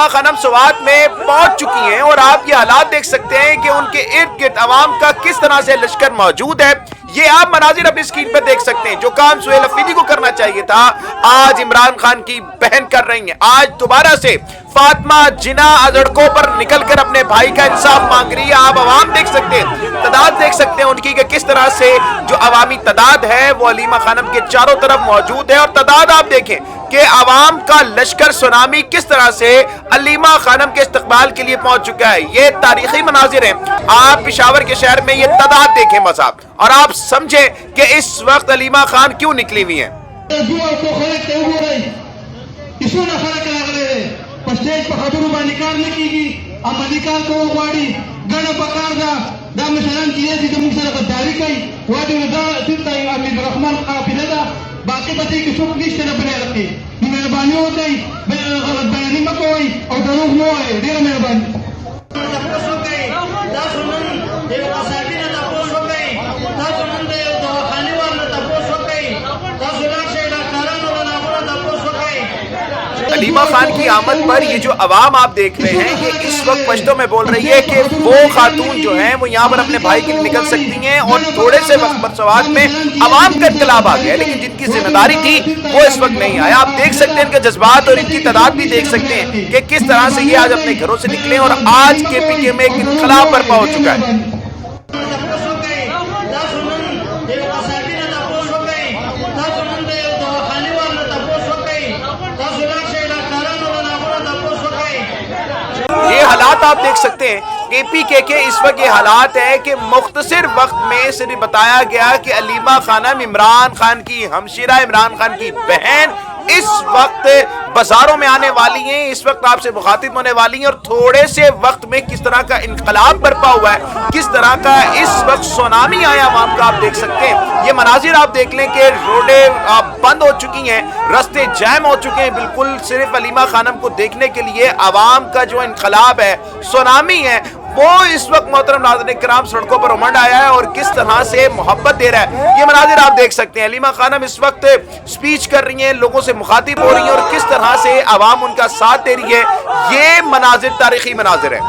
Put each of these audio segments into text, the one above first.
अलीमा खानम स्वात में पहुंच चुकी हैं और आप ये हालात देख सकते हैं कि उनके इर्द गिर्द अवाम का किस तरह से लश्कर मौजूद है। ये आप मनाजिर अपनी स्क्रीन पर देख सकते हैं। जो काम सुहेल अफरीदी को करना चाहिए था आज इमरान खान की बहन कर रही हैं। आज दोबारा से फातिमा जिना सड़कों पर निकलकर अपने भाई का इंसाफ मांग रही है। आप अवाम देख सकते हैं, तादाद देख सकते हैं उनकी कि किस तरह से जो अवामी तादाद है वो अलीमा खानम के चारों तरफ मौजूद है। और तादाद आप देखें कि अवाम का लश्कर सुनामी किस तरह से अलीमा खानम के इस्तकबाल के लिए पहुंच चुका है। ये तारीखी मनाजिर हैं। आप पेशावर के शहर में ये तादाद देखें बस आप, और आप समझे कि इस वक्त अलीमा खान क्यों निकली हुई है। स्टेज पर खबरों बानी कार न कीगी अब अधिकार को वाड़ी गण पकार दा मशरान किए थी जब मुझसे गद्दारी कई वाड़ी में दा सिद्धा अमीर रहमान काफिले दा बाकी बच्चे की सुख लिस्ट न बने रखी मेहरबानी हो गई गलत बयानी मत होई और दरूग न होए ढेर मेहरबानी तपोसो गई दा सुनन देव कासाबी ने तपोसो गई दा सुनन देव दवाखाने वाला तपोसो गई दा सुना से कारण वाला ना तपोसो गई। अलीमा खान की आमद पर ये जो अवाम आप देख रहे हैं ये इस वक्त पश्तो में बोल रही है कि वो खातून जो है वो यहाँ पर अपने भाई के लिए निकल सकती हैं और थोड़े से वक्त पर स्वात में अवाम का इनकलाब आ गया, लेकिन जिनकी जिम्मेदारी थी वो इस वक्त नहीं आया। आप देख सकते हैं इनके जज्बात और इनकी तादाद भी देख सकते हैं कि किस तरह से ये आज अपने घरों से निकले और आज KPK में एक इनकलाब बर्पा हो चुका है। ये हालात आप देख सकते हैं KPK के इस वक्त ये हालात है कि मुख्तसर वक्त में सिर्फ बताया गया कि अलीमा खानम इमरान खान की हमशीरा, इमरान खान की बहन इस वक्त बाजारों में आने वाली हैं, इस वक्त आपसे मुखातिब होने वाली हैं और थोड़े से वक्त में किस तरह का इनकलाब बर्पा हुआ है, किस तरह का इस वक्त सुनामी आया अवाम का आप देख सकते हैं। ये मनाजिर आप देख लें कि रोडें बंद हो चुकी हैं, रास्ते जैम हो चुके हैं, बिल्कुल सिर्फ अलीमा खानम को देखने के लिए अवाम का जो इनकलाब है, सुनामी है, वो इस वक्त मोहतरम नाज़रीन किराम सड़कों पर उमड़ आया है और किस तरह से मोहब्बत दे रहा है। ये मनाजिर आप देख सकते हैं। अलीमा खानम इस वक्त स्पीच कर रही हैं, लोगों से मुखातिब हो रही हैं और किस तरह से अवाम उनका साथ दे रही है। ये मनाजिर तारीखी मनाजिर है।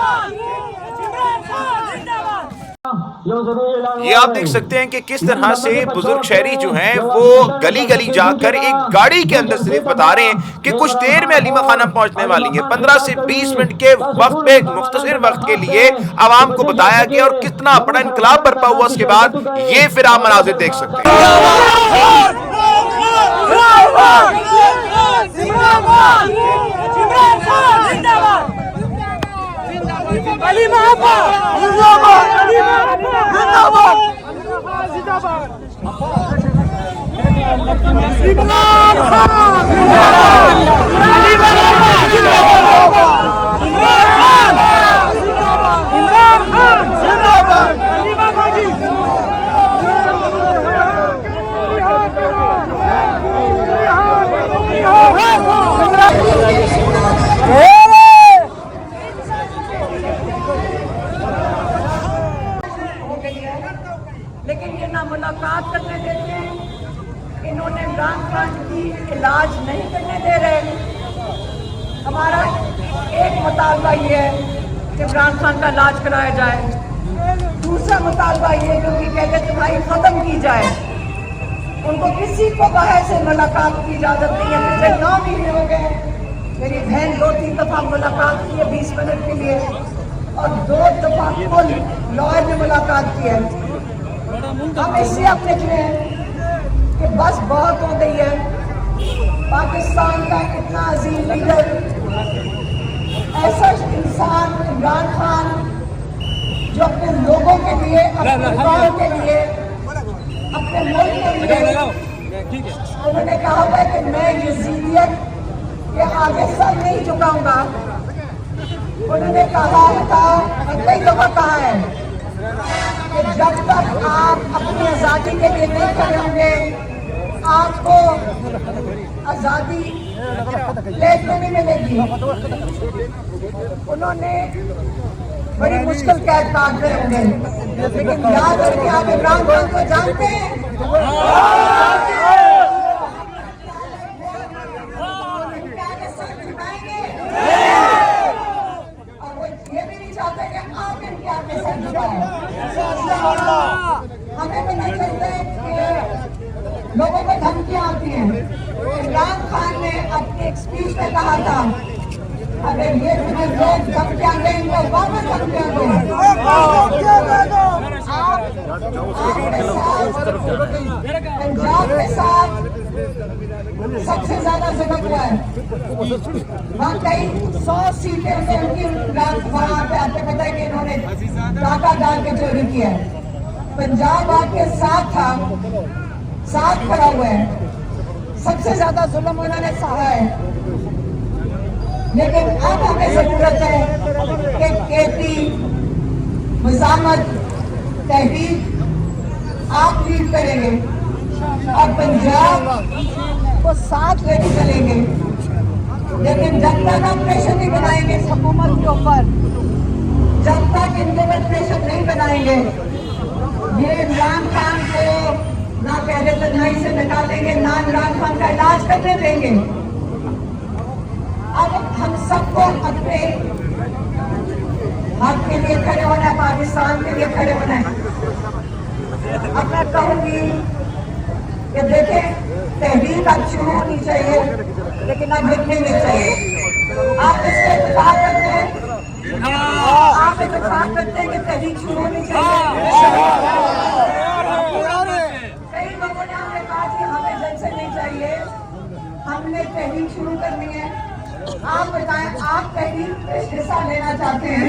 ये आप देख सकते हैं कि किस तरह से बुजुर्ग शहरी जो हैं वो गली गली जाकर एक गाड़ी के अंदर सिर्फ बता रहे हैं कि कुछ देर में अलीमा खानम पहुंचने वाली है। 15 से 20 मिनट के वक्त पे मुख्तसर वक्त के लिए आवाम को बताया गया और कितना बड़ा इनकलाब बर्पा हुआ उसके बाद ये फिर आप मनाजिर देख सकते हैं। लेकिन ये ना मुलाकात करने देते हैं, इन्होंने इमरान खान की इलाज नहीं करने दे रहे। हमारा एक मुतालबा ये है कि इमरान खान का इलाज कराया जाए। दूसरा मुतालबा ये जो कि कहते तुम्हारी ख़त्म की जाए। उनको किसी को बाहर से मुलाकात की इजाज़त नहीं है। मुझे 9 महीने हो गए, मेरी बहन 2-3 दफ़ा मुलाकात की है 20 मिनट के लिए और 2 दफ़ा कुल लॉयर ने मुलाकात की है। हम इससे अब निकले हैं कि बस बहुत हो गई है। पाकिस्तान का इतना अजीम लीडर, ऐसा इंसान इमरान खान जो अपने लोगों के लिए, अपने गाँव के लिए, अपने मुल्क के लिए उन्होंने कहा हुआ है कि मैं यजीदियत के आगे सर नहीं झुकाऊंगा। उन्होंने कहा था, कई दफा कहा है कि जब तक आप अपनी आज़ादी के लिए नहीं खड़े होंगे आपको आज़ादी प्लेट में नहीं मिलेगी। उन्होंने बड़ी मुश्किल कैद काट रहे होंगे, लेकिन याद रखिए आप इमरान खान को जानते हैं। स्पीच में कहा था, अगर ये लोग धमकियां दें इनको वापस धमकियां पंजाब के साथ सबसे ज्यादा जुल्म हुआ है। वहाँ कई 100 सीटें से उनकी वहाँ पे आपको पता है कि इन्होंने टाका डाल के चोरी किया है। पंजाब आपके साथ था, साथ खड़ा हुआ है, सबसे ज्यादा जुल्म उन्होंने सहा है। लेकिन अब हमें जरूरत है कि केपी, मुजामत, तहरीक आप लीड करेंगे और पंजाब को साथ लेके चलेंगे। लेकिन जब तक हम प्रेशर नहीं बनाएंगे इस हुकूमत के ऊपर, जब तक इनके ऊपर प्रेशर नहीं बनाएंगे, ये इमरान खान को ना पहले तन्हाई से निकालेंगे, ना इमरान खान का इलाज करने देंगे। अब हम सबको अपने हक के लिए खड़े होना है, पाकिस्तान के लिए खड़े होना है। अब मैं कहूंगी कि देखें, तहरीक अब शुरू होनी चाहिए, लेकिन अब लिखने में चाहिए। आप इससे इत्तेफाक करते हैं, आप इत्तेफाक करते हैं कि तहरीक शुरू होनी चाहिए। कई लोगों ने हमें कहा कि हमें जलसे नहीं चाहिए, हमने तहरीक शुरू करनी है। आप बताएं, आप तहरीक में हिस्सा लेना चाहते हैं?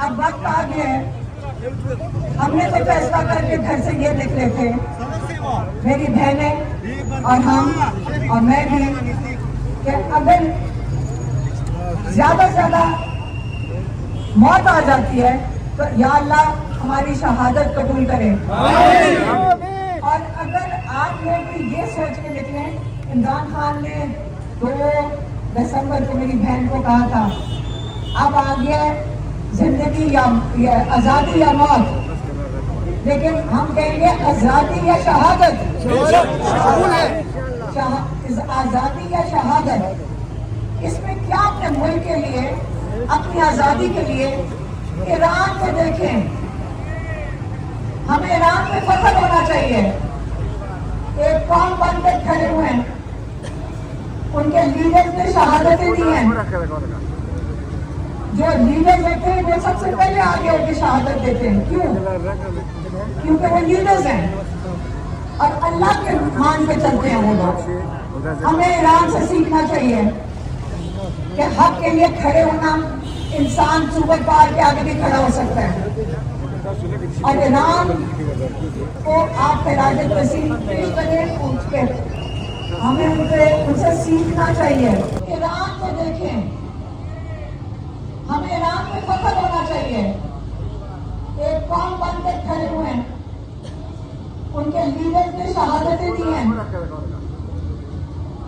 अब वक्त आ गया है, हमने तो फैसला करके घर से ये निकले थे, मेरी बहनें और हम और मैं भी, कि अगर ज्यादा से ज्यादा मौत आ जाती है तो या अल्लाह हमारी शहादत कबूल करे। और अगर आप लोग भी ये सोच के निकले, इमरान खान ने 2 दिसंबर को मेरी बहन को कहा था, अब आ गया जिंदगी या आजादी या मौत, लेकिन हम कहेंगे आजादी या शहादत, आजादी या शहादत। इसमें क्या अपने मुल्क के लिए, अपनी आजादी के लिए ईरान को देखें, हमें ईरान में फख्र होना चाहिए। एक कौम बनकर खड़े हुए हैं, उनके लीडर्स ने शहादतें दी हैं। जो लीडर देते हैं वो सबसे पहले आगे होकर शहादत देते हैं। क्यों? क्योंकि वो लीडर्स हैं और अल्लाह के मान पे चलते हैं वो लोग। हमें ईरान से सीखना चाहिए कि हक के लिए खड़े होना, इंसान सुपर पावर के आगे भी खड़ा हो सकता है। और ईरान को आप खिराजत वसीम पेश करें, पूछ के हमें उनसे सीखना चाहिए। ईरान को देखें, हमें ईरान में फख्र होना चाहिए। एक कौम बनकर खड़े हुए हैं, उनके लीडर्स ने शहादतें दी हैं।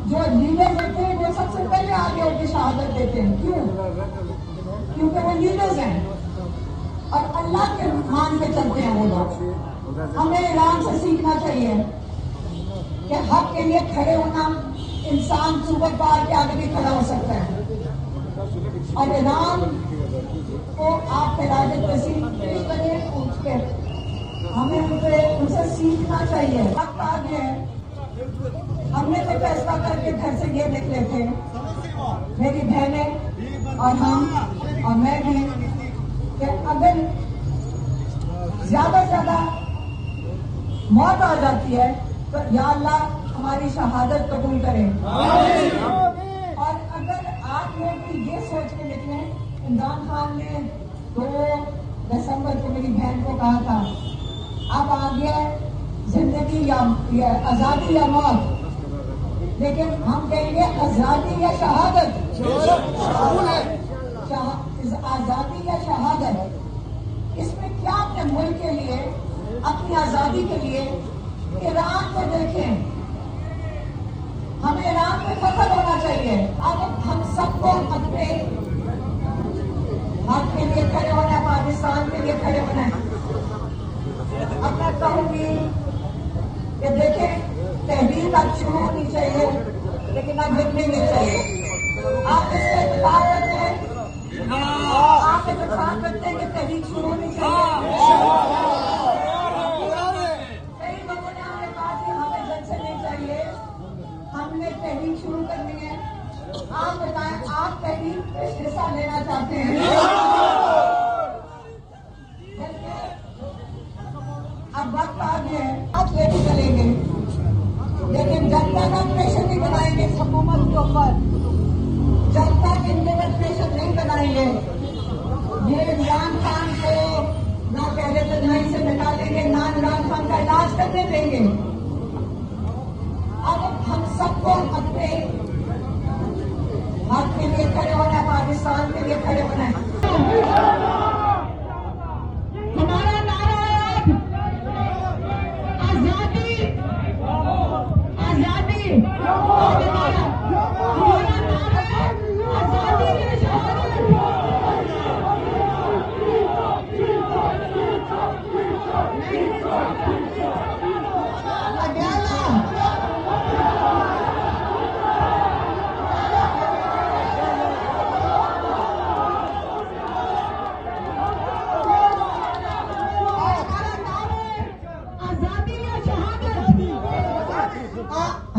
जो लीडर देते हैं वो सबसे पहले आगे होकर शहादत देते हैं। क्यों? क्योंकि वो लीडर्स हैं और अल्लाह के मान पे चलते हैं वो लोग। हमें ईरान से सीखना चाहिए कि हक के लिए खड़े होना, इंसान सुपर पावर के आगे भी खड़ा हो सकता है। और ईरान को आप खिराजत वसीम पेश करें, पूछ के हमें उनसे सीखना चाहिए। वक्त आ गया है, हमने तो फैसला करके घर से ये निकले थे, मेरी बहनें और हम और मैं भी, कि अगर ज्यादा से ज्यादा मौत आ जाती है तो या अल्लाह हमारी शहादत कबूल करे। और अगर आप लोग भी ये सोच के निकले, इमरान खान ने 2 दिसंबर को मेरी बहन को कहा था, अब आ गया जिंदगी या आजादी या मौत, लेकिन हम कहेंगे आजादी या शहादत, आजादी या शहादत। इसमें क्या अपने मुल्क के लिए, अपनी आजादी के लिए ईरान को देखें, हमें ईरान में फख्र होना चाहिए। अब हम सबको अपने हक के लिए खड़े होना है, पाकिस्तान के लिए खड़े होना है। अब मैं कहूंगी कि देखें, तहरीक अब शुरू होनी चाहिए, लेकिन अब लिखने में चाहिए। आप इससे इत्तेफाक करते हैं, आप इत्तेफाक करते हैं कि तहरीक शुरू होनी चाहिए। कई लोगों ने हमें कहा कि हमें तहरीक में हिस्सा लेना चाहते हैं। अब वक्त आ गया है, आप लेके चलेंगे, लेकिन जब तक हम प्रेशर नहीं बनाएंगे हुकूमत के ऊपर, जब तक इनके प्रेशर नहीं बनाएंगे, ये इमरान खान को ना पहले तन्हाई से निकालेंगे, ना इमरान खान का इलाज करने देंगे। अब हम सबको अपने हक के लिए खड़े होना है, पाकिस्तान के लिए खड़े होना है। हमारा नारा है आजादी, आजादी। हमारा नारा है आजादी की शहादत। अड्याला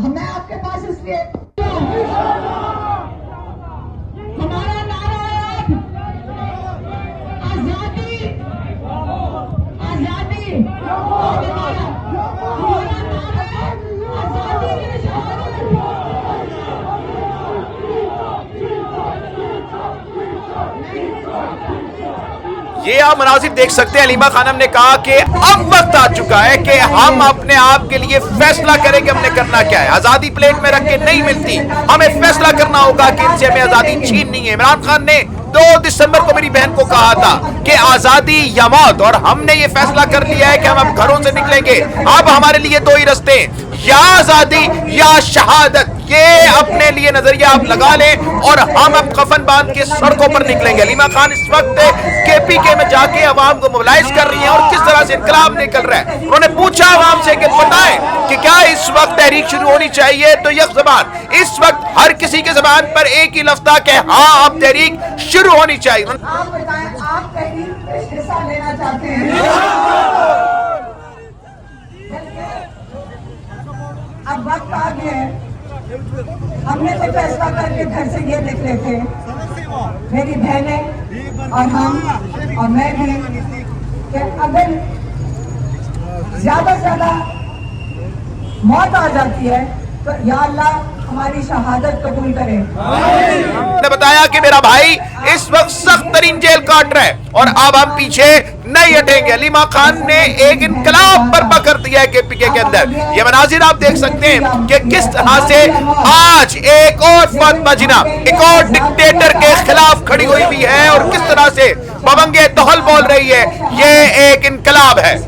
मैं आपके पास इसलिए हमारा नारा है आजादी, आजादी। हमारा नारा है आजादी की शहादत। ये आप मनाजिर देख सकते हैं। हलीमा खानम ने कहा कि अब वक्त आ चुका है कि हम अपने आप के लिए फैसला करें कि हमने करना क्या है। आजादी प्लेट में रख के नहीं मिलती, हमें फैसला करना होगा कि इनसे हमें आजादी छीननी है। इमरान खान ने 2 दिसंबर को मेरी बहन को कहा था कि आजादी या मौत, और हमने ये फैसला कर लिया है कि हम अब घरों से निकलेंगे। अब हमारे लिए 2 ही रास्ते, या आजादी या शहादत। ये अपने लिए नजरिया आप लगा लें और हम अब कफन बांध के सड़कों पर निकलेंगे। हलीमा खान इस वक्त केपीके में जाके अवाम को मोबिलाइज कर रही है और किस तरह से इनकलाब निकल रहा है। उन्होंने पूछा अवाम से कि बताएं कि क्या इस वक्त तहरीक शुरू होनी चाहिए, तो यह जबान इस वक्त हर किसी के जबान पर एक ही लफ्ज़ था कि हाँ अब तहरीक शुरू होनी चाहिए। आप बताएं, आप तहरीक में हिस्सा लेना चाहते हैं? अब वक्त आ गया है, हमने तो फैसला करके घर से ये निकले थे, मेरी बहनें और हम और मैं भी, कि अगर ज्यादा से ज्यादा मौत आ जाती है तो या अल्लाह हमारी शहादत कबूल करे। ने बताया कि मेरा भाई इस वक्त सख्त तरीन जेल काट रहा है और अब हम पीछे नहीं हटेंगे। हलीमा खान ने एक इनकलाब बर्पा कर दिया है केपीके के अंदर। ये मनाजिर आप देख सकते हैं कि किस तरह से आज एक और फातिमा जिन्ना एक और डिक्टेटर के खिलाफ खड़ी हुई भी है और किस तरह से बबंगे तोहल बोल रही है। ये एक इनकलाब है।